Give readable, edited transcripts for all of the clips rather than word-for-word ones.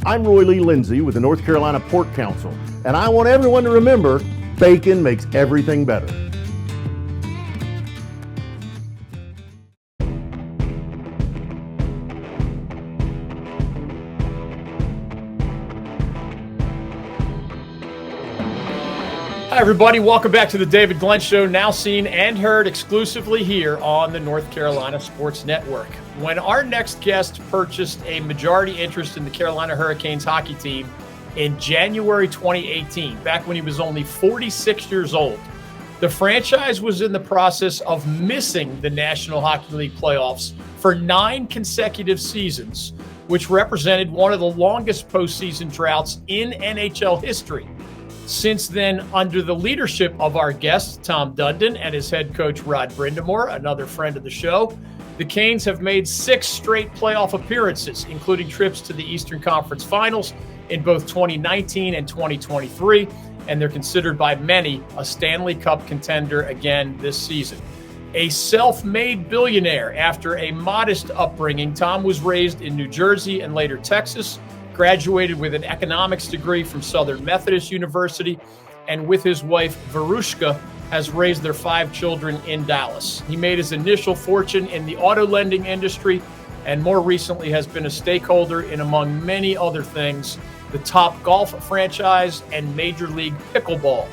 I'm Roy Lee Lindsay with the North Carolina Pork Council, and I want everyone to remember bacon makes everything better. Hi, everybody. Welcome back to the David Glenn Show, now seen and heard exclusively here on the North Carolina Sports Network. When our next guest purchased a majority interest in the Carolina Hurricanes hockey team in January 2018, back when he was only 46 years old, the franchise was in the process of missing the National Hockey League playoffs for 9 consecutive seasons, which represented one of the longest postseason droughts in NHL history. Since then, under the leadership of our guest, Tom Dundon, and his head coach, Rod Brindamore, another friend of the show, the Canes have made 6 straight playoff appearances, including trips to the Eastern Conference Finals in both 2019 and 2023, and they're considered by many a Stanley Cup contender again this season. A self-made billionaire after a modest upbringing, Tom was raised in New Jersey and later Texas, graduated with an economics degree from Southern Methodist University, and with his wife, Verushka, has raised their 5 children in Dallas. He made his initial fortune in the auto lending industry and more recently has been a stakeholder in, among many other things, the Top Golf franchise and Major League Pickleball.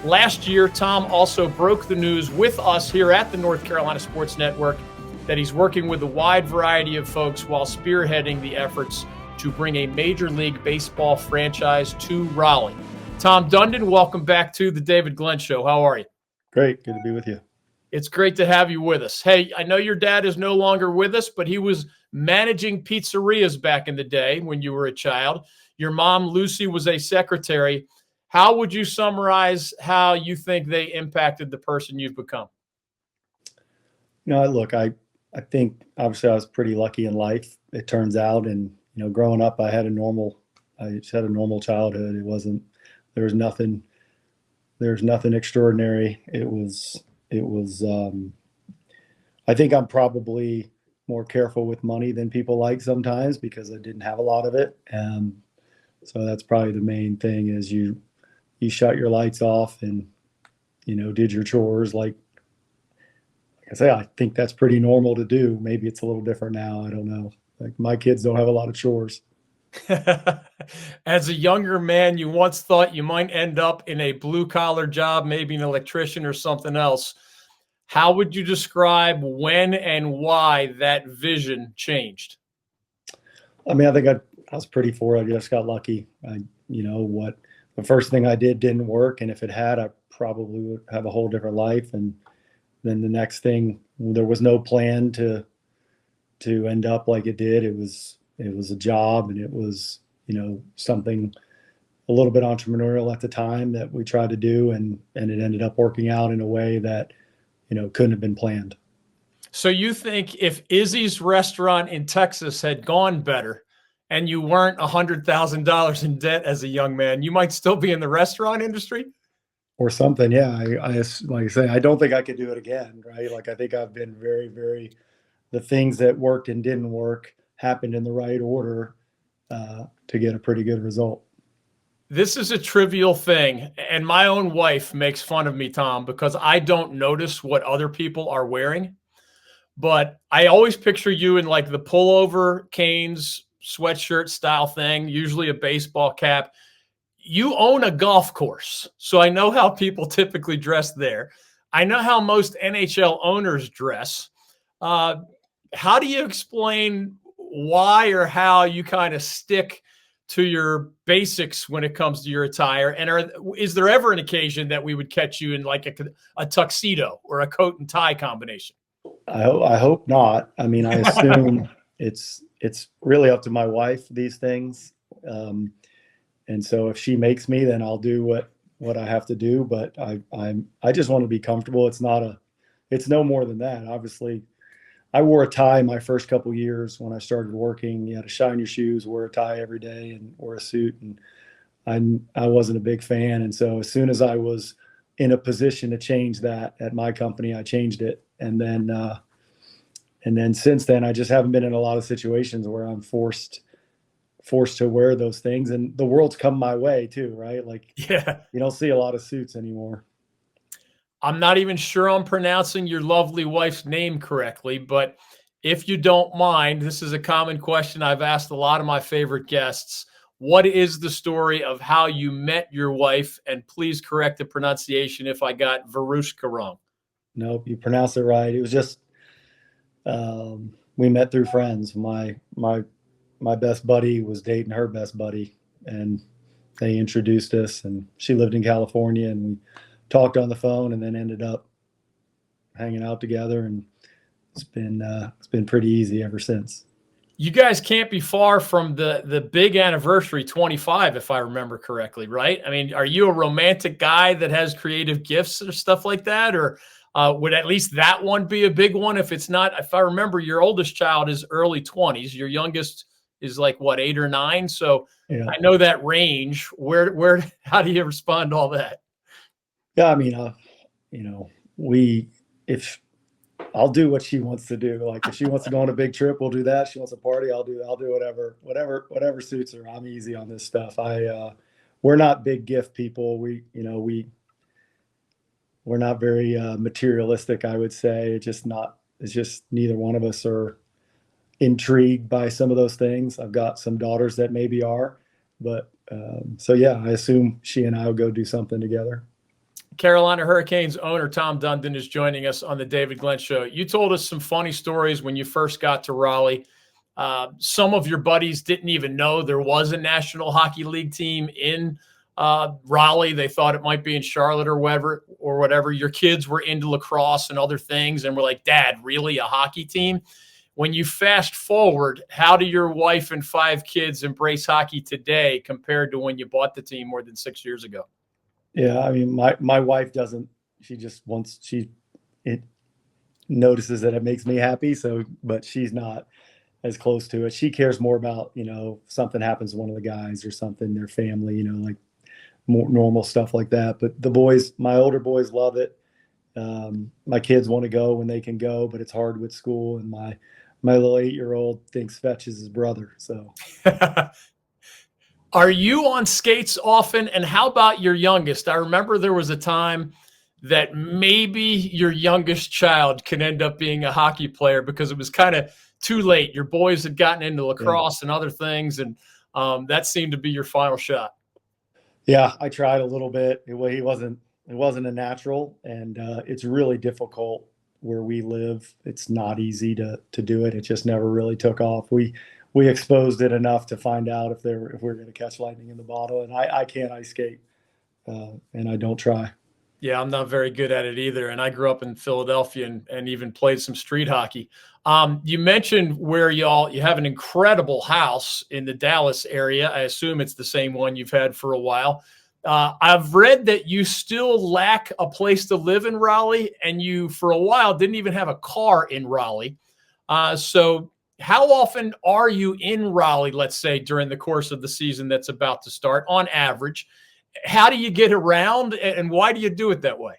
Last year, Tom also broke the news with us here at the North Carolina Sports Network that he's working with a wide variety of folks while spearheading the efforts to bring a Major League Baseball franchise to Raleigh. Tom Dundon, welcome back to the David Glenn Show. How are you? Great. Good to be with you. It's great to have you with us. Hey, I know your dad is no longer with us, but he was managing pizzerias back in the day when you were a child. Your mom, Lucy, was a secretary. How would you summarize how you think they impacted the person you've become? Look, I think obviously I was pretty lucky in life, it turns out. And, growing up, I just had a normal childhood. There was nothing extraordinary. I think I'm probably more careful with money than people like sometimes because I didn't have a lot of it. So that's probably the main thing is you shut your lights off and, did your chores. Like I say, I think that's pretty normal to do. Maybe it's a little different now. I don't know. Like my kids don't have a lot of chores. As a younger man, you once thought you might end up in a blue-collar job, maybe an electrician or something else. How would you describe when and why that vision changed? I mean, I think I was pretty forward. I just got lucky. The first thing I did didn't work, and if it had, I probably would have a whole different life. And then the next thing, there was no plan to end up like it did. It was a job, and it was, something a little bit entrepreneurial at the time that we tried to do, and it ended up working out in a way that, couldn't have been planned. So you think if Izzy's restaurant in Texas had gone better and you weren't $100,000 in debt as a young man, you might still be in the restaurant industry? Or something, yeah. I like I say, I don't think I could do it again, right? Like I think I've been very, very, the things that worked and didn't work happened in the right order to get a pretty good result. This is a trivial thing, and my own wife makes fun of me, Tom, because I don't notice what other people are wearing. But I always picture you in like the pullover Canes sweatshirt style thing, usually a baseball cap. You own a golf course, so I know how people typically dress there. I know how most NHL owners dress. How do you explain why or how you kind of stick to your basics when it comes to your attire? And is there ever an occasion that we would catch you in like a tuxedo or a coat and tie combination? I hope not. I mean, I assume it's really up to my wife, these things. And so if she makes me, then I'll do what I have to do. But I just want to be comfortable. It's no more than that. Obviously, I wore a tie my first couple of years when I started working. You had to shine your shoes, wear a tie every day, and wear a suit. And I wasn't a big fan. And so as soon as I was in a position to change that at my company, I changed it. And then since then, I just haven't been in a lot of situations where I'm forced forced to wear those things, and the world's come my way too, right? Like, Yeah. you don't see a lot of suits anymore. I'm not even sure I'm pronouncing your lovely wife's name correctly, but if you don't mind, this is a common question I've asked a lot of my favorite guests. What is the story of how you met your wife? And please correct the pronunciation if I got Verushka wrong. Nope, you pronounce it right. It was just we met through friends. My best buddy was dating her best buddy, and they introduced us. And she lived in California, and we talked on the phone, and then ended up hanging out together. And it's been pretty easy ever since. You guys can't be far from the big anniversary, 25, if I remember correctly, right? I mean, are you a romantic guy that has creative gifts or stuff like that? Or would at least that one be a big one? If it's not, if I remember, your oldest child is early 20s. Your youngest is like, what, 8 or 9? So Yeah. I know that range. How do you respond to all that? Yeah, I mean, if I'll do what she wants to do. Like, if she wants to go on a big trip, we'll do that. She wants a party, I'll do whatever suits her. I'm easy on this stuff. We're not big gift people. We're not very materialistic, I would say. It's just neither one of us are intrigued by some of those things. I've got some daughters that maybe are, but so yeah, I assume she and I will go do something together. Carolina Hurricanes owner Tom Dundon is joining us on the David Glenn Show. You told us some funny stories when you first got to Raleigh. Some of your buddies didn't even know there was a National Hockey League team in Raleigh. They thought it might be in Charlotte or whatever. Your kids were into lacrosse and other things and were like, Dad, really, a hockey team? When you fast forward, how do your wife and 5 kids embrace hockey today compared to when you bought the team more than 6 years ago? Yeah, I mean, my wife doesn't. It notices that it makes me happy. So, but she's not as close to it. She cares more about, something happens to one of the guys or something, their family, like more normal stuff like that. But the boys, my older boys, love it. My kids want to go when they can go, but it's hard with school. And my little 8-year-old thinks Fetch is his brother. So. Are you on skates often? And how about your youngest? I remember there was a time that maybe your youngest child can end up being a hockey player because it was kind of too late. Your boys had gotten into lacrosse and other things, and that seemed to be your final shot. Yeah, I tried a little bit. It wasn't a natural, and it's really difficult where we live. It's not easy to do it. It just never really took off. We exposed it enough to find out if we're going to catch lightning in the bottle. And I can't ice skate, and I don't try. Yeah, I'm not very good at it either. And I grew up in Philadelphia and even played some street hockey. You mentioned where you have an incredible house in the Dallas area. I assume it's the same one you've had for a while. I've read that you still lack a place to live in Raleigh, and you, for a while, didn't even have a car in Raleigh. So how often are you in Raleigh, let's say, during the course of the season that's about to start, on average? How do you get around, and why do you do it that way?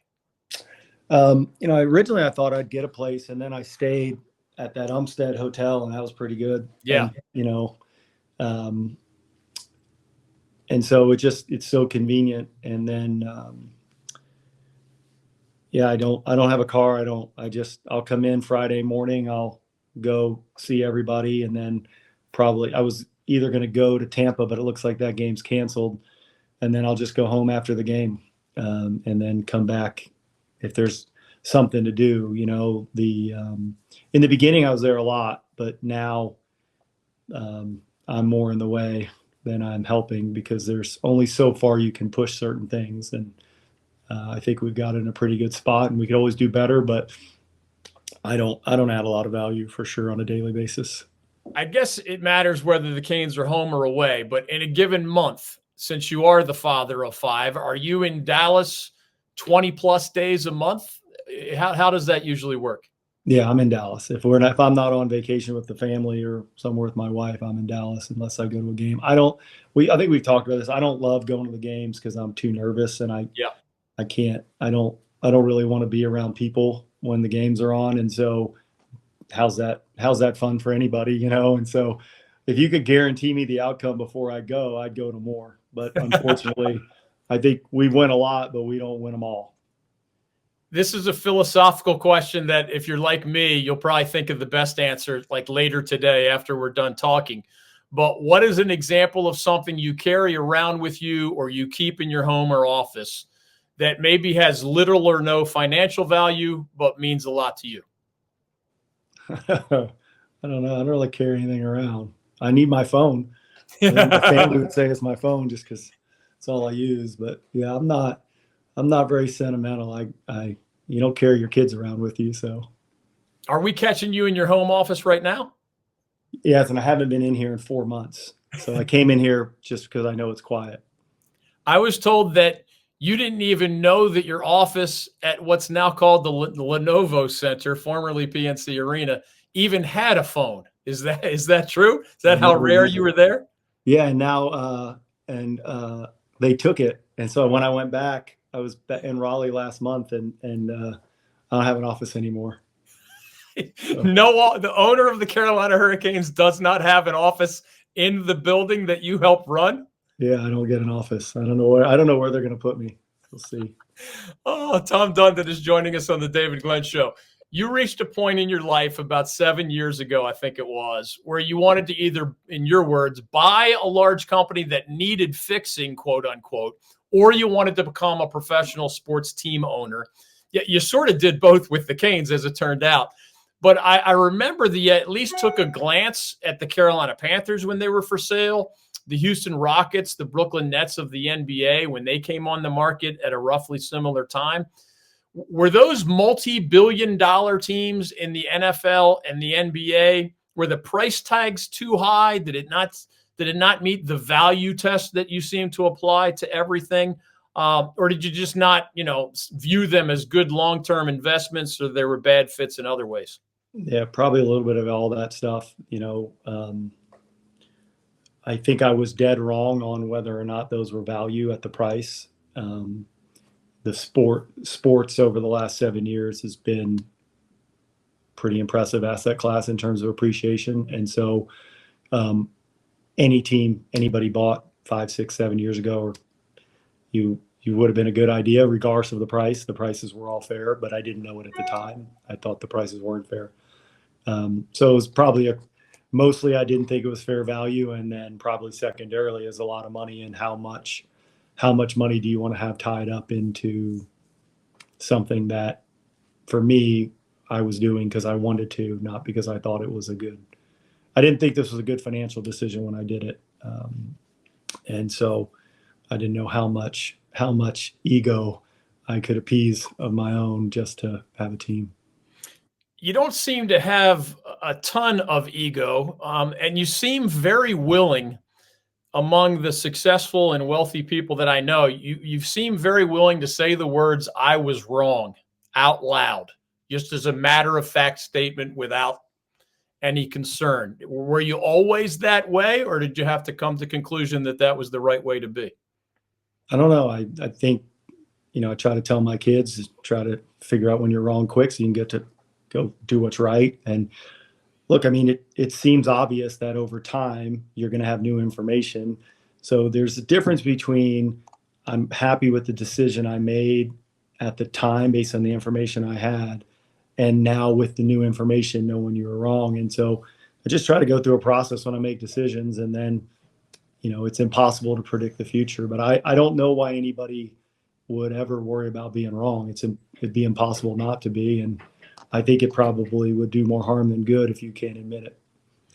Originally I thought I'd get a place, and then I stayed at that Umstead Hotel, and that was pretty good. Yeah. And, and so it's so convenient. And then, I don't have a car. I'll come in Friday morning. I'll go see everybody. And then probably I was either going to go to Tampa, but it looks like that game's canceled. And then I'll just go home after the game, and then come back if there's something to do. In the beginning I was there a lot, but now I'm more in the way than I'm helping, because there's only so far you can push certain things. And I think we've got in a pretty good spot, and we could always do better, but I don't add a lot of value for sure on a daily basis. I guess it matters whether the Canes are home or away, but in a given month, since you are the father of 5, are you in Dallas 20 plus days a month? How does that usually work? Yeah, I'm in Dallas. If I'm not on vacation with the family or somewhere with my wife, I'm in Dallas unless I go to a game. I think we've talked about this. I don't love going to the games because I'm too nervous, and I don't really want to be around people when the games are on. And so how's that fun for anybody, And so if you could guarantee me the outcome before I go, I'd go to more. But unfortunately, I think we win a lot, but we don't win them all. This is a philosophical question that if you're like me, you'll probably think of the best answer like later today after we're done talking. But what is an example of something you carry around with you or you keep in your home or office that maybe has little or no financial value, but means a lot to you? I don't know. I don't really carry anything around. I need my phone. My family would say it's my phone just because it's all I use. But yeah, I'm not very sentimental. You don't carry your kids around with you. So are we catching you in your home office right now? Yes, and I haven't been in here in 4 months. So I came in here just because I know it's quiet. I was told that you didn't even know that your office at what's now called the Lenovo Center, formerly PNC Arena, even had a phone. Is that true? Is that how rare you were there? Yeah, and now they took it. And so when I went back, I was in Raleigh last month, and I don't have an office anymore. So. No, the owner of the Carolina Hurricanes does not have an office in the building that you help run. Yeah, I don't get an office. I don't know where they're going to put me. We'll see. Oh, Tom Dundon is joining us on the David Glenn Show. You reached a point in your life about 7 years ago, I think it was, where you wanted to either, in your words, buy a large company that needed fixing, quote unquote, or you wanted to become a professional sports team owner. Yet you sort of did both with the Canes, as it turned out. But I remember that you at least took a glance at the Carolina Panthers when they were for sale, the Houston Rockets, the Brooklyn Nets of the NBA when they came on the market at a roughly similar time. Were those multi-billion-dollar teams in the NFL and the NBA, were the price tags too high? Did it not meet the value test that you seem to apply to everything? Or did you just not, view them as good long-term investments, or there were bad fits in other ways? Yeah, probably a little bit of all that stuff. I think I was dead wrong on whether or not those were value at the price. The sports over the last 7 years has been pretty impressive asset class in terms of appreciation. And so any team anybody bought 5, 6, 7 years ago, or you would have been a good idea regardless of the price. The prices were all fair, but I didn't know it at the time. I thought the prices weren't fair. So it was probably mostly I didn't think it was fair value, and then probably secondarily is a lot of money, and how much money do you want to have tied up into something that, for me, I was doing because I wanted to, not because I thought it was I didn't think this was a good financial decision when I did it. And so I didn't know how much ego I could appease of my own just to have a team. You don't seem to have a ton of ego, and you seem very willing. Among the successful and wealthy people that I know, you seem very willing to say the words "I was wrong" out loud, just as a matter of fact statement without any concern. Were you always that way, or did you have to come to the conclusion that was the right way to be? I don't know. I think, I try to tell my kids, try to figure out when you're wrong quick so you can get to go do what's right. And look, I mean, it seems obvious that over time you're going to have new information. So there's a difference between I'm happy with the decision I made at the time based on the information I had, and now with the new information, knowing you were wrong. And so I just try to go through a process when I make decisions, and then, it's impossible to predict the future. But I don't know why anybody would ever worry about being wrong. It'd be impossible not to be. And I think it probably would do more harm than good if you can't admit it.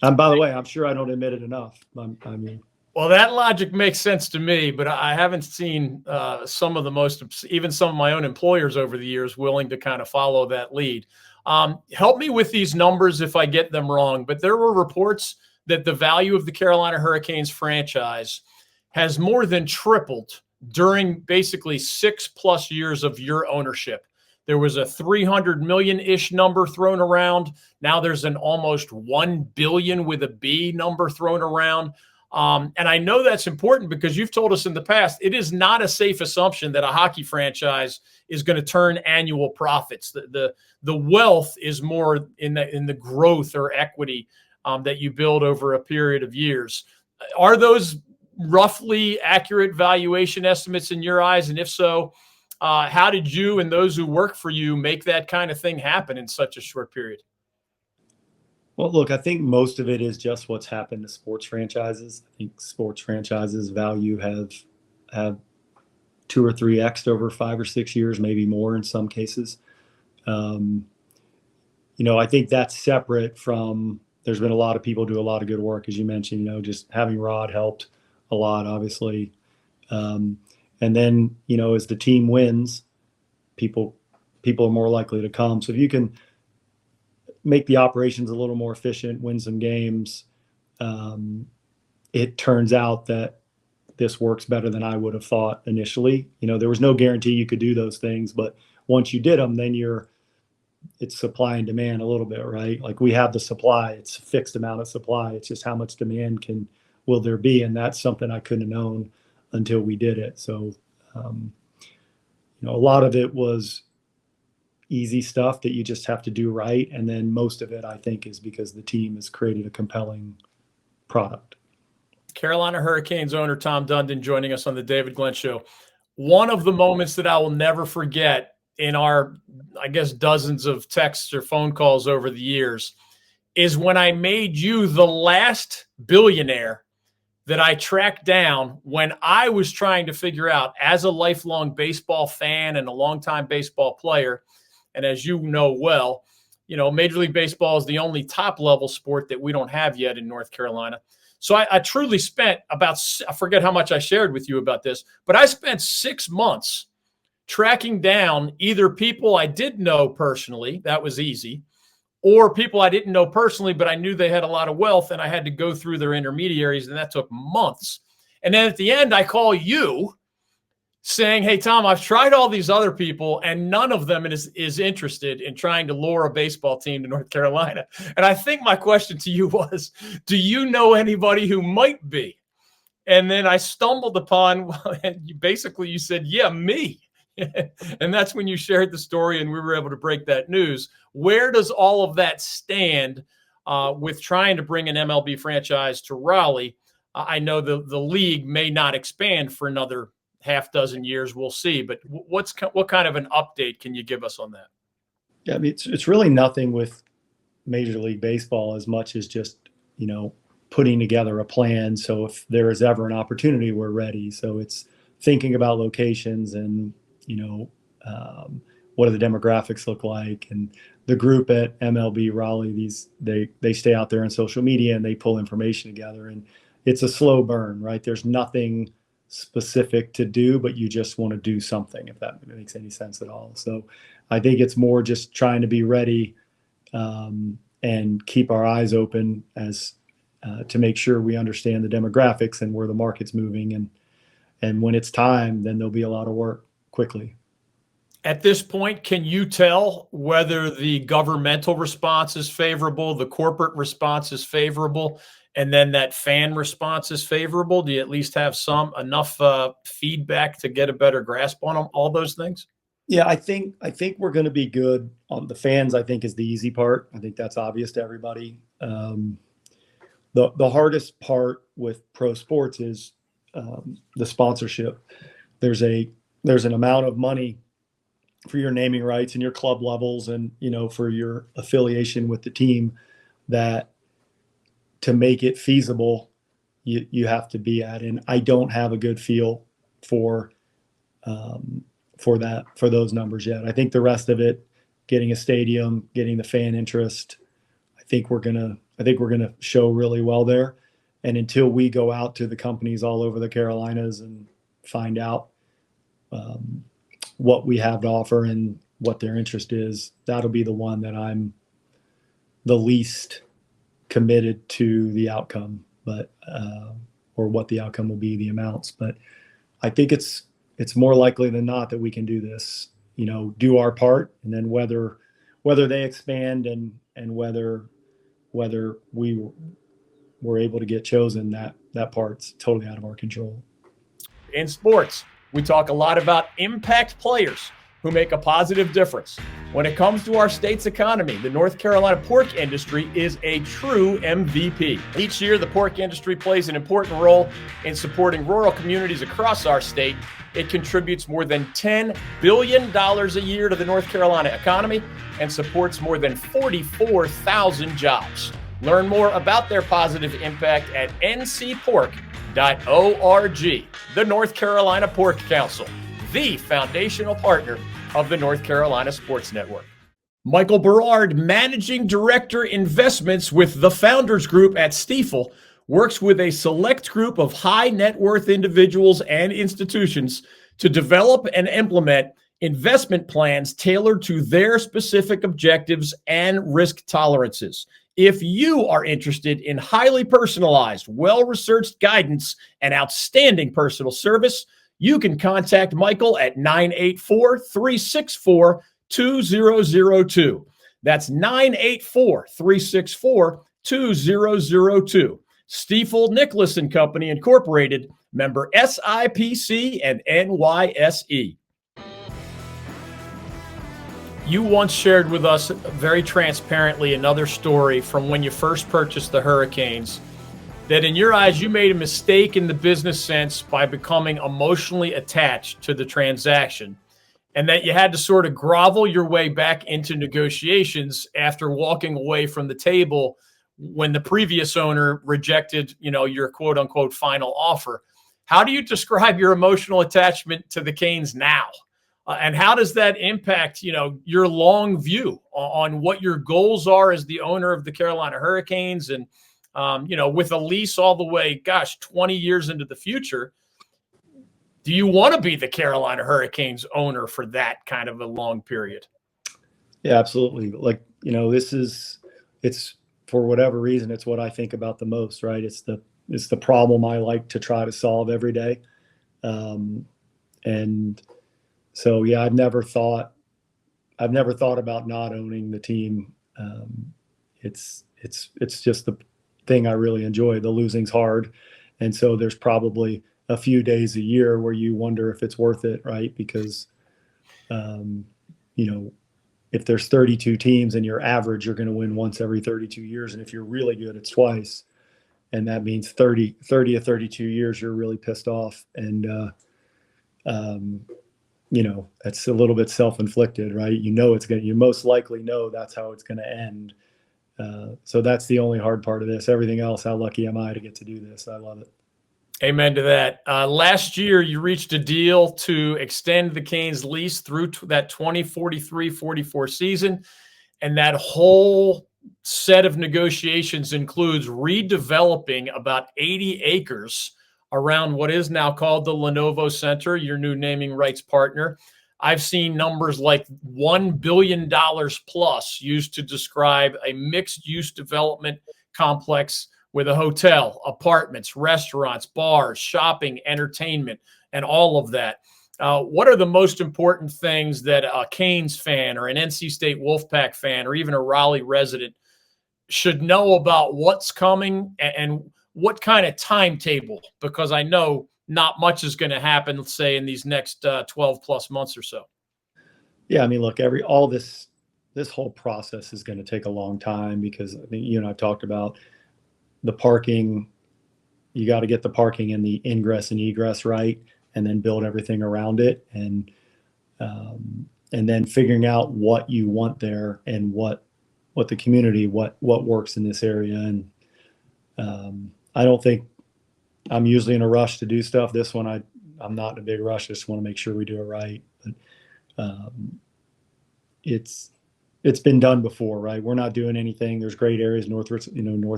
And by the way, I'm sure I don't admit it enough. Well, that logic makes sense to me, but I haven't seen some of my own employers over the years willing to kind of follow that lead. Help me with these numbers if I get them wrong, but there were reports that the value of the Carolina Hurricanes franchise has more than tripled during basically 6+ years of your ownership. There was a 300 million-ish number thrown around. Now there's an almost 1 billion with a B number thrown around. And I know that's important because you've told us in the past, it is not a safe assumption that a hockey franchise is going to turn annual profits. The wealth is more in the growth or equity that you build over a period of years. Are those roughly accurate valuation estimates in your eyes? And if so, how did you and those who work for you make that kind of thing happen in such a short period? Well, look, I think most of it is just what's happened to sports franchises. I think sports franchises value have 2 or 3x over 5 or 6 years, maybe more in some cases. I think that's separate from, there's been a lot of people do a lot of good work, as you mentioned, just having Rod helped a lot, obviously. And then, as the team wins, people are more likely to come. So if you can make the operations a little more efficient, win some games, it turns out that this works better than I would have thought initially. There was no guarantee you could do those things, but once you did them, then it's supply and demand a little bit, right? Like we have the supply, it's a fixed amount of supply. It's just how much demand will there be? And that's something I couldn't have known until we did it. So, a lot of it was easy stuff that you just have to do right. And then most of it, I think, is because the team has created a compelling product. Carolina Hurricanes owner Tom Dundon joining us on the David Glenn Show. One of the moments that I will never forget in our, I guess, dozens of texts or phone calls over the years is when I made you the last billionaire that I tracked down when I was trying to figure out, as a lifelong baseball fan and a longtime baseball player, and as you know well, Major League Baseball is the only top-level sport that we don't have yet in North Carolina. So I truly spent I forget how much I shared with you about this, but I spent 6 months tracking down either people I did know personally, that was easy, or people I didn't know personally, but I knew they had a lot of wealth, and I had to go through their intermediaries, and that took months. And then at the end, I call you saying, hey, Tom, I've tried all these other people, and none of them is interested in trying to lure a baseball team to North Carolina. And I think my question to you was, do you know anybody who might be? And then I stumbled upon, and you said, yeah, me. And that's when you shared the story and we were able to break that news. Where does all of that stand with trying to bring an MLB franchise to Raleigh? I know the league may not expand for another half dozen years. We'll see. But what kind of an update can you give us on that? Yeah, I mean, it's really nothing with Major League Baseball as much as just, putting together a plan. So if there is ever an opportunity, we're ready. So it's thinking about locations and, what do the demographics look like? And the group at MLB Raleigh, they stay out there on social media and they pull information together. And it's a slow burn, right? There's nothing specific to do, but you just want to do something, if that makes any sense at all. So I think it's more just trying to be ready and keep our eyes open to make sure we understand the demographics and where the market's moving. And when it's time, then there'll be a lot of work quickly. At this point, can you tell whether the governmental response is favorable, the corporate response is favorable, and then that fan response is favorable? Do you at least have enough feedback to get a better grasp on them, all those things? Yeah, I think we're going to be good on the fans. I think is the easy part. I think that's obvious to everybody. The hardest part with pro sports is the sponsorship. There's an amount of money for your naming rights and your club levels and, for your affiliation with the team that to make it feasible, you have to be at. And I don't have a good feel for those numbers yet. I think the rest of it, getting a stadium, getting the fan interest, I think we're gonna show really well there. And until we go out to the companies all over the Carolinas and find out what we have to offer and what their interest is, that'll be the one that I'm the least committed to the outcome, but or what the outcome will be, the amounts. But I think it's more likely than not that we can do this, do our part, and then whether they expand and whether we were able to get chosen, that part's totally out of our control. In sports, we talk a lot about impact players. who make a positive difference. When it comes to our state's economy, the North Carolina pork industry is a true MVP. Each year, the pork industry plays an important role in supporting rural communities across our state. It contributes more than $10 billion a year to the North Carolina economy and supports more than 44,000 jobs. Learn more about their positive impact at ncpork.org. The North Carolina Pork Council, the foundational partner of the North Carolina Sports Network. Michael Berard, Managing Director Investments with the Founders Group at Stifel, works with a select group of high net worth individuals and institutions to develop and implement investment plans tailored to their specific objectives and risk tolerances. If you are interested in highly personalized, well-researched guidance and outstanding personal service, you can contact Michael at 984-364-2002. That's 984-364-2002. Stifel Nicholas and Company Incorporated, member SIPC and NYSE. You once shared with us very transparently another story from when you first purchased the Hurricanes, that in your eyes, you made a mistake in the business sense by becoming emotionally attached to the transaction, and that you had to sort of grovel your way back into negotiations after walking away from the table when the previous owner rejected, your quote unquote final offer. How do you describe your emotional attachment to the Canes now? And how does that impact, your long view on what your goals are as the owner of the Carolina Hurricanes? And, with a lease all the way, 20 years into the future, do you want to be the Carolina Hurricanes owner for that kind of a long period? Yeah, absolutely. It's for whatever reason, it's what I think about the most, right? It's the problem I like to try to solve every day. And so, yeah, I've never thought about not owning the team. It's just the thing I really enjoy. The losing's hard. And so there's probably a few days a year where you wonder if it's worth it, right? Because, if there's 32 teams and you're average, you're going to win once every 32 years. And if you're really good, it's twice. And that means 30 or 32 years, you're really pissed off. And, that's a little bit self-inflicted, right? You most likely know that's how it's going to end. So that's the only hard part of this. Everything else, how lucky am I to get to do this? I love it. Amen to that. Last year, you reached a deal to extend the Canes lease through that 2043-44 season. And that whole set of negotiations includes redeveloping about 80 acres around what is now called the Lenovo Center, your new naming rights partner. I've seen numbers like $1 billion plus used to describe a mixed-use development complex with a hotel, apartments, restaurants, bars, shopping, entertainment, and all of that. What are the most important things that a Canes fan or an NC State Wolfpack fan or even a Raleigh resident should know about what's coming and what kind of timetable? Because I know not much is going to happen, let's say, in these next 12 plus months or so. Yeah, I mean, look, all this whole process is going to take a long time because I think you and I talked about the parking. You got to get the parking and the ingress and egress right, and then build everything around it, and then figuring out what you want there and what the community, what works in this area. And I don't think I'm usually in a rush to do stuff. This one, I'm not in a big rush. I just want to make sure we do it right. But it's been done before, right? We're not doing anything. There's great areas, North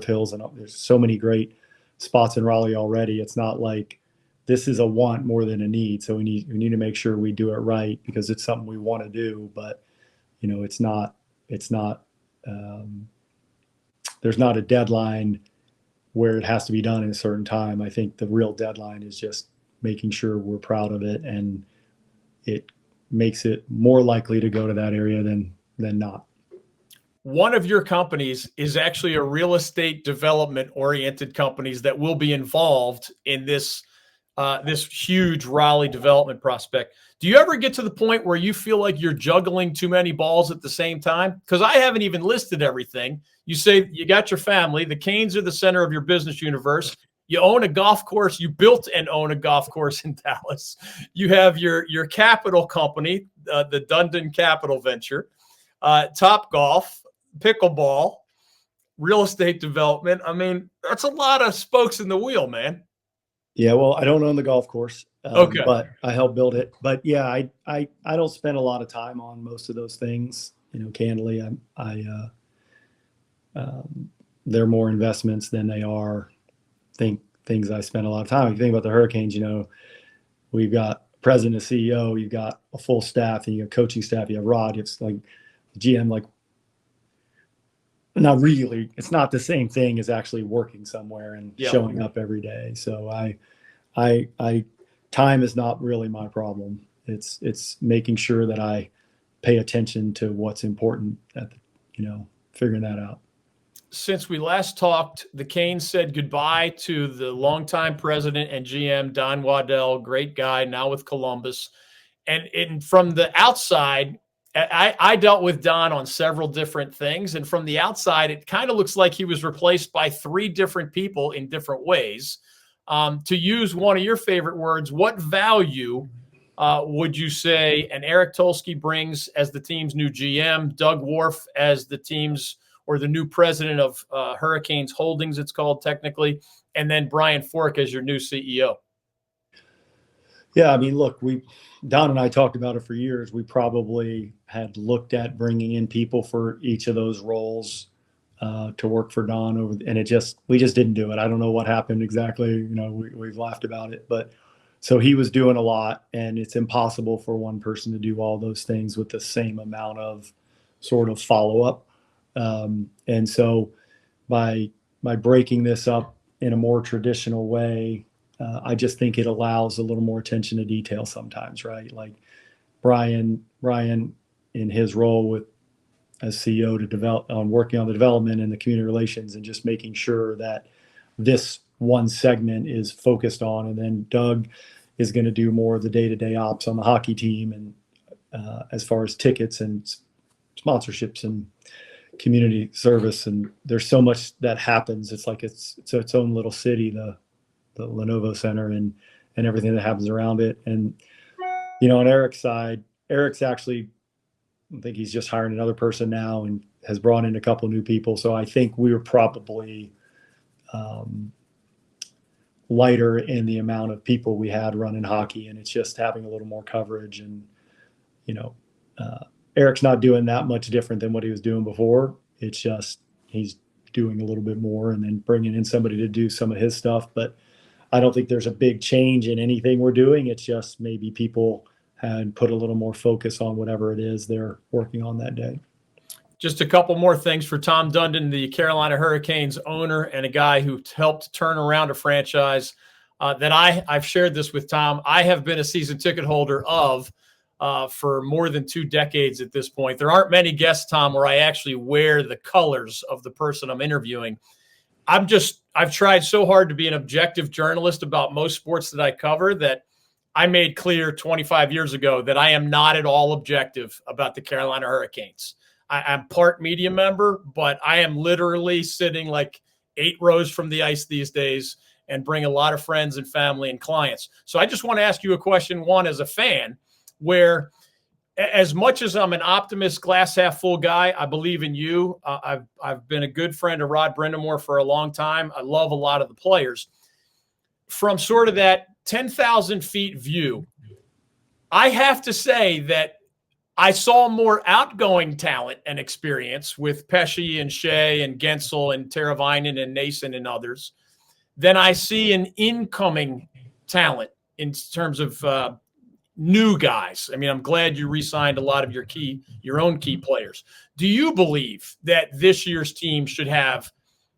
Hills, and there's so many great spots in Raleigh already. It's not like this is a want more than a need. So we need to make sure we do it right because it's something we want to do. But it's not. There's not a deadline where it has to be done in a certain time. I think the real deadline is just making sure we're proud of it, and it makes it more likely to go to that area than not. One of your companies is actually a real estate development oriented companies that will be involved in this this huge Raleigh development prospect. Do you ever get to the point where you feel like you're juggling too many balls at the same time? Because I haven't even listed everything. You say you got your family. The Canes are the center of your business universe. You own a golf course. You built and own a golf course in Dallas. You have your capital company, the Dundon Capital Venture, Top Golf, pickleball, real estate development. I mean, that's a lot of spokes in the wheel, man. Yeah, well, I don't own the golf course, Okay. but I helped build it. But yeah, I don't spend a lot of time on most of those things. Candidly, they're more investments than they are things I spend a lot of time. If you think about the Hurricanes, we've got president, CEO, you've got a full staff, and you have coaching staff, you have Rod, it's like GM, like not really, it's not the same thing as actually working somewhere and showing up every day. So I time is not really my problem. It's making sure that I pay attention to what's important figuring that out. Since we last talked, the Canes said goodbye to the longtime president and GM, Don Waddell, great guy, now with Columbus. And from the outside, I dealt with Don on several different things. And from the outside, it kind of looks like he was replaced by three different people in different ways. To use one of your favorite words, what value would you say an Eric Tolsky brings as the team's new GM, Doug Wharf as the team's or the new president of Hurricanes Holdings, it's called technically, and then Brian Fork as your new CEO? Yeah, I mean, look, Don and I talked about it for years. We probably had looked at bringing in people for each of those roles to work for Don and we just didn't do it. I don't know what happened exactly. We've laughed about it, but so he was doing a lot, and it's impossible for one person to do all those things with the same amount of sort of follow-up. And so by breaking this up in a more traditional way, I just think it allows a little more attention to detail sometimes, right? Like Brian in his role as CEO to develop on working on the development and the community relations and just making sure that this one segment is focused on. And then Doug is going to do more of the day-to-day ops on the hockey team and as far as tickets and sponsorships and community service. And there's so much that happens. It's like it's its own little city, the Lenovo Center and everything that happens around it. And on Eric's side, Eric's actually, I think he's just hiring another person now and has brought in a couple of new people. So I think we were probably lighter in the amount of people we had running hockey, and it's just having a little more coverage. And Eric's not doing that much different than what he was doing before. It's just he's doing a little bit more and then bringing in somebody to do some of his stuff. But I don't think there's a big change in anything we're doing. It's just maybe people had put a little more focus on whatever it is they're working on that day. Just a couple more things for Tom Dundon, the Carolina Hurricanes owner and a guy who helped turn around a franchise that I've shared this with Tom. I have been a season ticket holder of for more than 2 decades at this point. There aren't many guests, Tom, where I actually wear the colors of the person I'm interviewing. I've tried so hard to be an objective journalist about most sports that I cover that I made clear 25 years ago that I am not at all objective about the Carolina Hurricanes. I'm part media member, but I am literally sitting like 8 rows from the ice these days and bring a lot of friends and family and clients. So I just want to ask you a question, one, as a fan, where as much as I'm an optimist, glass half full guy, I believe in you. I've been a good friend of Rod Brindamore for a long time. I love a lot of the players. From sort of that 10,000 feet view, I have to say that I saw more outgoing talent and experience with Pesce and Shea and Gensel and Teravainen and Nason and others than I see in incoming talent in terms of new guys. I mean, I'm glad you re-signed a lot of your own key players. Do you believe that this year's team should have,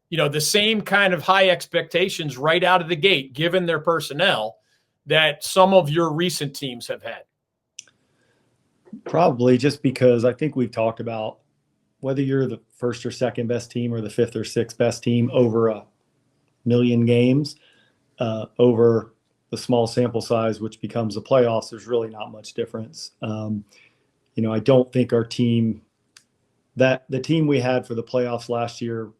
the same kind of high expectations right out of the gate, given their personnel, that some of your recent teams have had? Probably, just because I think we've talked about whether you're the first or second best team or the fifth or sixth best team over 1 million games, over the small sample size, which becomes the playoffs, there's really not much difference. I don't think our team, that the team we had for the playoffs last year,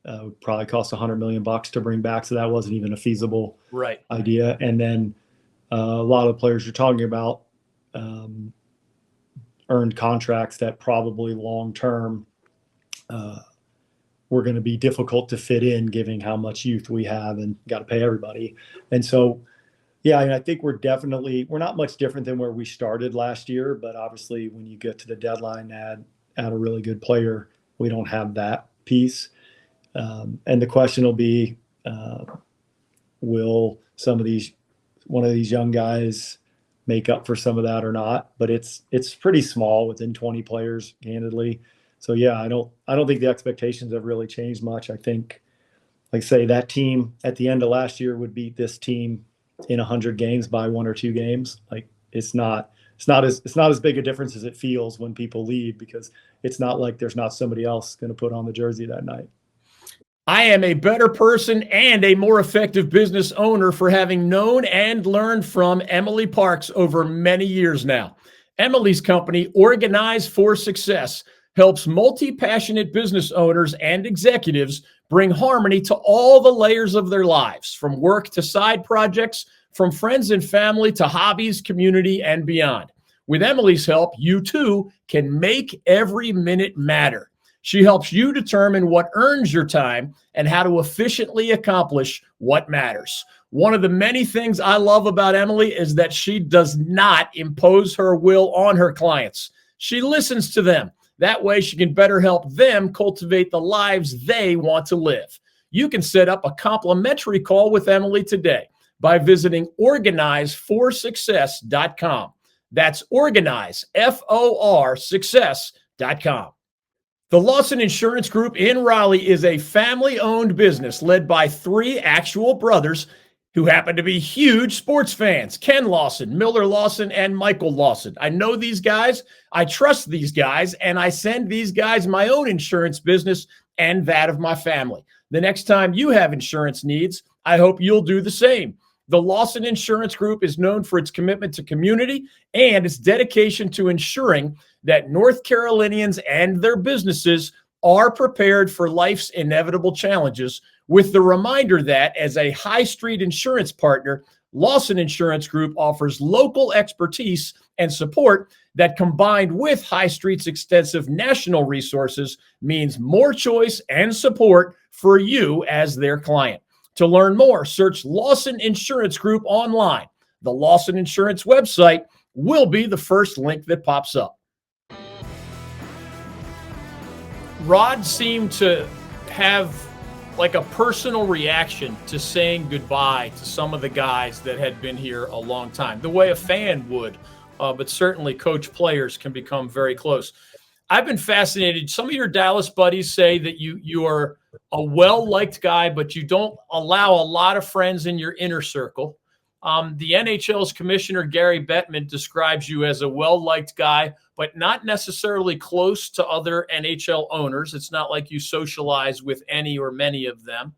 would probably cost $100 million to bring back. So that wasn't even a feasible idea. And then a lot of the players you're talking about earned contracts that probably long-term were going to be difficult to fit in, given how much youth we have and got to pay everybody. And so, yeah, I think we're not much different than where we started last year, but obviously when you get to the deadline, add a really good player, we don't have that piece. And the question will be, will one of these young guys make up for some of that or not? But it's pretty small, within 20 players, candidly. So yeah, I don't think the expectations have really changed much. I think, like I say, that team at the end of last year would beat this team in 100 games by 1 or 2 games. Like it's not as big a difference as it feels when people leave, because it's not like there's not somebody else going to put on the jersey that night. I am a better person and a more effective business owner for having known and learned from Emily Parks over many years now. Emily's company, Organize for Success, helps multi-passionate business owners and executives bring harmony to all the layers of their lives, from work to side projects, from friends and family to hobbies, community, and beyond. With Emily's help, you too can make every minute matter. She helps you determine what earns your time and how to efficiently accomplish what matters. One of the many things I love about Emily is that she does not impose her will on her clients. She listens to them. That way she can better help them cultivate the lives they want to live. You can set up a complimentary call with Emily today by visiting organizeforsuccess.com. That's organize, F-O-R, success.com. The Lawson Insurance Group in Raleigh is a family-owned business led by 3 actual brothers who happen to be huge sports fans: Ken Lawson, Miller Lawson, and Michael Lawson. I know these guys, I trust these guys, and I send these guys my own insurance business and that of my family. The next time you have insurance needs, I hope you'll do the same. The Lawson Insurance Group is known for its commitment to community and its dedication to ensuring that North Carolinians and their businesses are prepared for life's inevitable challenges, with the reminder that as a high street insurance partner, Lawson Insurance Group offers local expertise and support that, combined with High Street's extensive national resources, means more choice and support for you as their client. To learn more, search Lawson Insurance Group online. The Lawson Insurance website will be the first link that pops up. Rod seemed to have like a personal reaction to saying goodbye to some of the guys that had been here a long time, the way a fan would, but certainly coach players can become very close. I've been fascinated. Some of your Dallas buddies say that you are a well-liked guy, but you don't allow a lot of friends in your inner circle. The NHL's commissioner, Gary Bettman, describes you as a well-liked guy, but not necessarily close to other NHL owners. It's not like you socialize with any or many of them.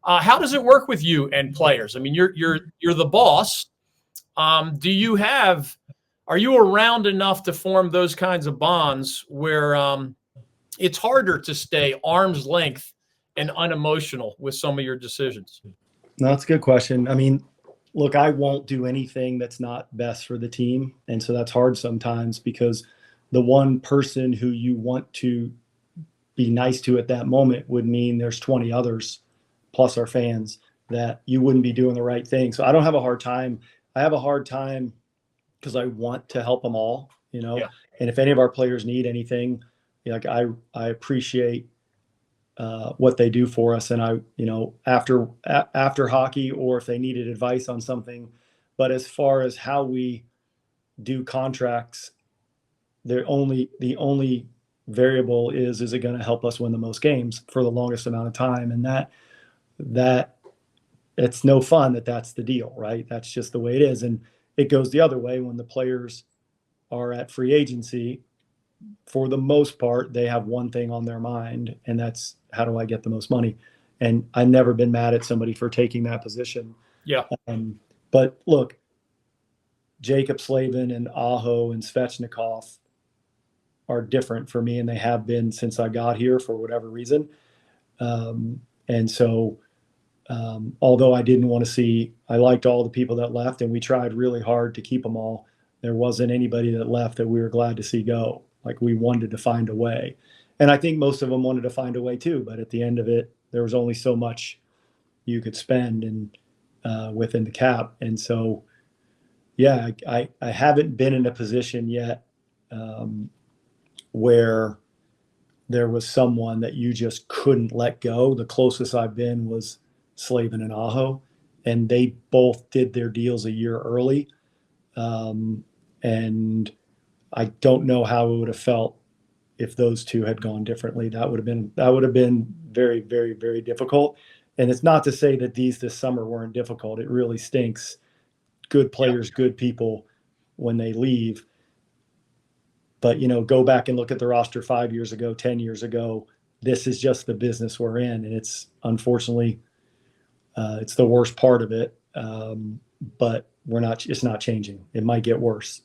How does it work with you and players? I mean, you're the boss. Are you around enough to form those kinds of bonds where it's harder to stay arm's length and unemotional with some of your decisions? No, that's a good question. I mean, look, I won't do anything that's not best for the team. And so that's hard sometimes, because the one person who you want to be nice to at that moment would mean there's 20 others plus our fans that you wouldn't be doing the right thing. So I don't have a hard time. I have a hard time because I want to help them all, Yeah. And if any of our players need anything, like I appreciate what they do for us. And after hockey, or if they needed advice on something, but as far as how we do contracts, the only variable is it going to help us win the most games for the longest amount of time? And that it's no fun that's the deal, right? That's just the way it is. And it goes the other way when the players are at free agency. For the most part, they have one thing on their mind, and that's, how do I get the most money? And I've never been mad at somebody for taking that position. Yeah. But look, Jacob Slavin and Aho and Svechnikov are different for me, and they have been since I got here for whatever reason. And so, although I didn't want to see, I liked all the people that left, and we tried really hard to keep them all. There wasn't anybody that left that we were glad to see go. Like, we wanted to find a way. And I think most of them wanted to find a way too. But at the end of it, there was only so much you could spend and within the cap. And so, yeah, I haven't been in a position yet where there was someone that you just couldn't let go. The closest I've been was Slavin and Aho, and they both did their deals a year early. And I don't know how it would have felt if those two had gone differently. That would have been very, very, very difficult. And it's not to say that these this summer weren't difficult. It really stinks. Good players, good people when they leave. But, go back and look at the roster 5 years ago, 10 years ago. This is just the business we're in. And it's unfortunately, it's the worst part of it. But it's not changing. It might get worse.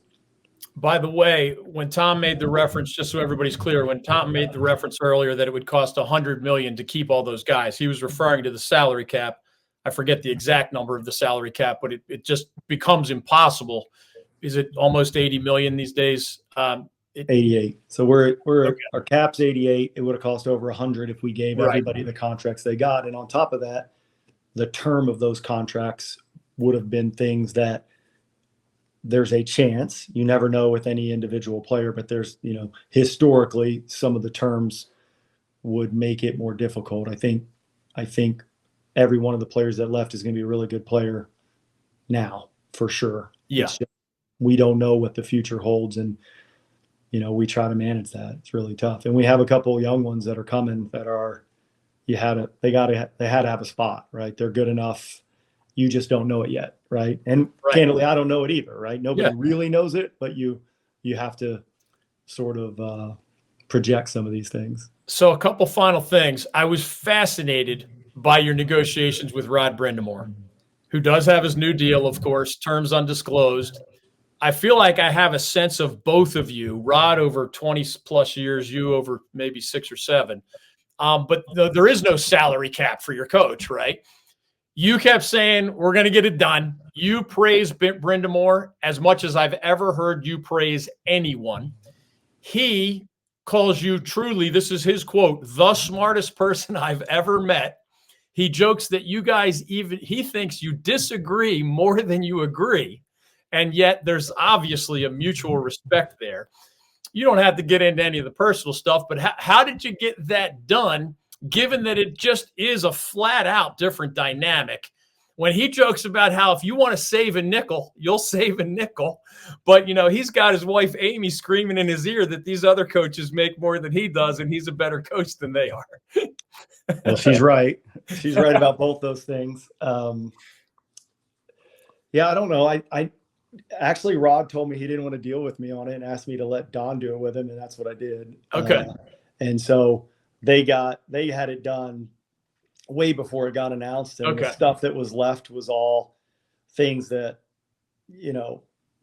By the way, when Tom made the reference, just so everybody's clear, when Tom made the reference earlier that it would cost $100 million to keep all those guys, he was referring to the salary cap. I forget the exact number of the salary cap, but it just becomes impossible. Is it almost 80 million these days? 88. So we're okay. Our cap's 88. It would have cost over 100 if we gave everybody the contracts they got. And on top of that, the term of those contracts would have been things that there's a chance, you never know with any individual player, but there's, historically some of the terms would make it more difficult. I think every one of the players that left is going to be a really good player now, for sure. Yeah. We don't know what the future holds, and we try to manage that. It's really tough. And we have a couple of young ones that are coming that are they had to have a spot, right? They're good enough. You just don't know it yet, right? And candidly, I don't know it either, right? Nobody really knows it, but you have to sort of project some of these things. So a couple final things. I was fascinated by your negotiations with Rod Brind'Amour, who does have his new deal, of course, terms undisclosed. I feel like I have a sense of both of you, Rod over 20 plus years, you over maybe 6 or 7. But there is no salary cap for your coach, right? You kept saying, we're going to get it done. You praise Brind'Amour as much as I've ever heard you praise anyone. He calls you truly, this is his quote, the smartest person I've ever met. He jokes that you guys he thinks you disagree more than you agree. And yet there's obviously a mutual respect there. You don't have to get into any of the personal stuff, but how did you get that done, given that it just is a flat out different dynamic? When he jokes about how if you want to save a nickel, you'll save a nickel. But, he's got his wife, Amy, screaming in his ear that these other coaches make more than he does, and he's a better coach than they are. Well, she's right. She's right about both those things. Yeah, I don't know. I actually, Rod told me he didn't want to deal with me on it and asked me to let Don do it with him, and that's what I did. Okay. And so they had it done way before it got announced, and the stuff that was left was all things that,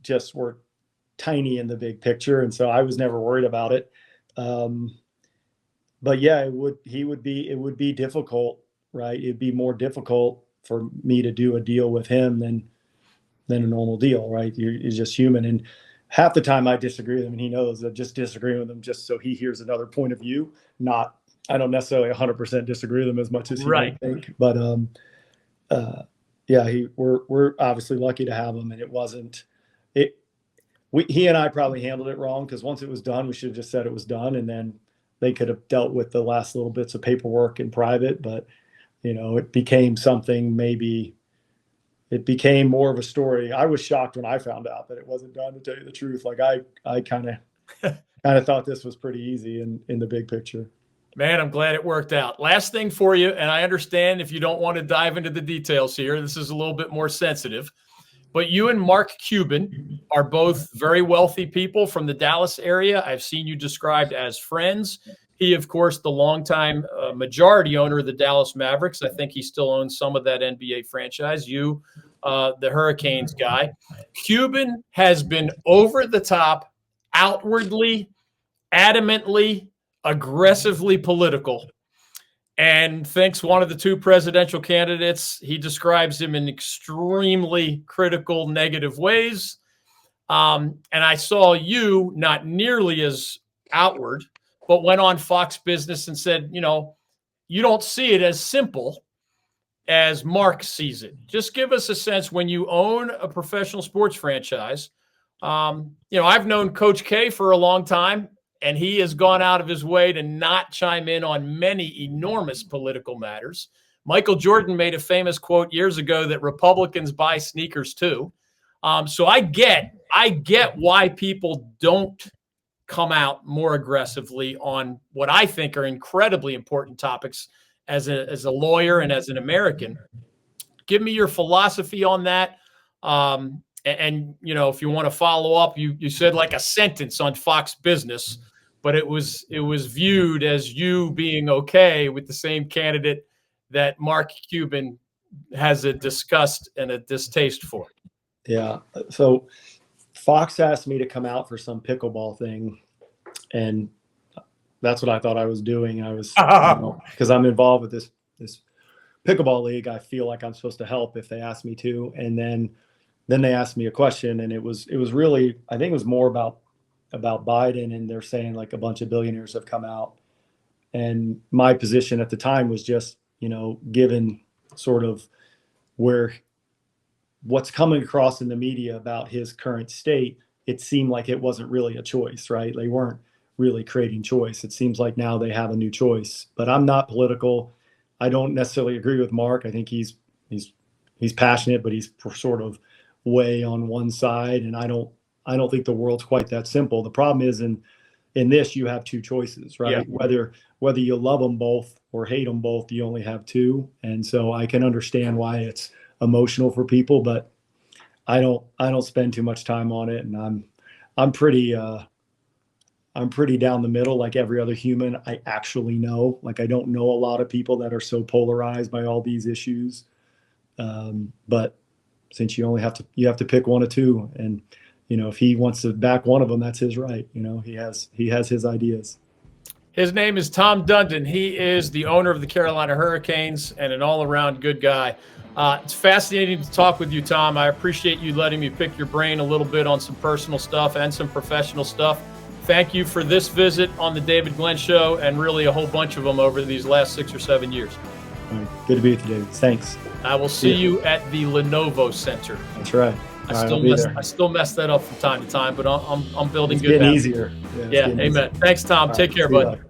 just were tiny in the big picture. And so I was never worried about it. But yeah, it would be difficult, right? It'd be more difficult for me to do a deal with him than a normal deal, right? You're just human. And half the time I disagree with him, and he knows that just disagreeing with him just so he hears another point of view. I don't necessarily 100% disagree with him as much as he might think. But we're obviously lucky to have him, and he and I probably handled it wrong, because once it was done, we should have just said it was done, and then they could have dealt with the last little bits of paperwork in private. But it became something, maybe it became more of a story. I was shocked when I found out that it wasn't done, to tell you the truth. Like I kind of thought this was pretty easy in the big picture. Man, I'm glad it worked out. Last thing for you, and I understand if you don't want to dive into the details here, this is a little bit more sensitive, but you and Mark Cuban are both very wealthy people from the Dallas area. I've seen you described as friends. He, of course, the longtime majority owner of the Dallas Mavericks. I think he still owns some of that NBA franchise. You the Hurricanes guy. Cuban has been over the top, outwardly, adamantly, aggressively political, and thinks one of the two presidential candidates, he describes him in extremely critical, negative ways. And I saw you, not nearly as outward, but went on Fox Business and said, you don't see it as simple as Mark sees it. Just give us a sense when you own a professional sports franchise. I've known Coach K for a long time, and he has gone out of his way to not chime in on many enormous political matters. Michael Jordan made a famous quote years ago that Republicans buy sneakers too. So I get why people don't come out more aggressively on what I think are incredibly important topics as a lawyer and as an American. Give me your philosophy on that. And if you want to follow up, you said like a sentence on Fox Business, but it was viewed as you being okay with the same candidate that Mark Cuban has a disgust and a distaste for. Yeah. So Fox asked me to come out for some pickleball thing, and that's what I thought I was doing. I was, because I'm involved with this pickleball league. I feel like I'm supposed to help if they ask me to. And then they asked me a question, and it was really, I think it was more about Biden, and they're saying like a bunch of billionaires have come out. And my position at the time was just, given sort of what's coming across in the media about his current state, it seemed like it wasn't really a choice, right? They weren't really creating choice. It seems like now they have a new choice. But I'm not political. I don't necessarily agree with Mark. I think he's passionate, but he's sort of way on one side, and I don't think the world's quite that simple. The problem is in this you have two choices, right? Yeah. Whether you love them both or hate them both, you only have two. And so I can understand why it's emotional for people, but I don't spend too much time on it, and I'm pretty down the middle like every other human I actually know. Like I don't know a lot of people that are so polarized by all these issues. But since you have to pick one or two, and if he wants to back one of them, that's his right. He has his ideas. His name is Tom Dundon. He is the owner of the Carolina Hurricanes and an all-around good guy. It's fascinating to talk with you, Tom. I appreciate you letting me pick your brain a little bit on some personal stuff and some professional stuff. Thank you for this visit on the David Glenn Show, and really a whole bunch of them over these last 6 or 7 years. All right. Good to be with you, David. Thanks. I will see you at the Lenovo Center. That's right. I still mess that up from time to time, but I'm building it's good getting habits. easier. Yeah, amen. Thanks, Tom. Take care, bud.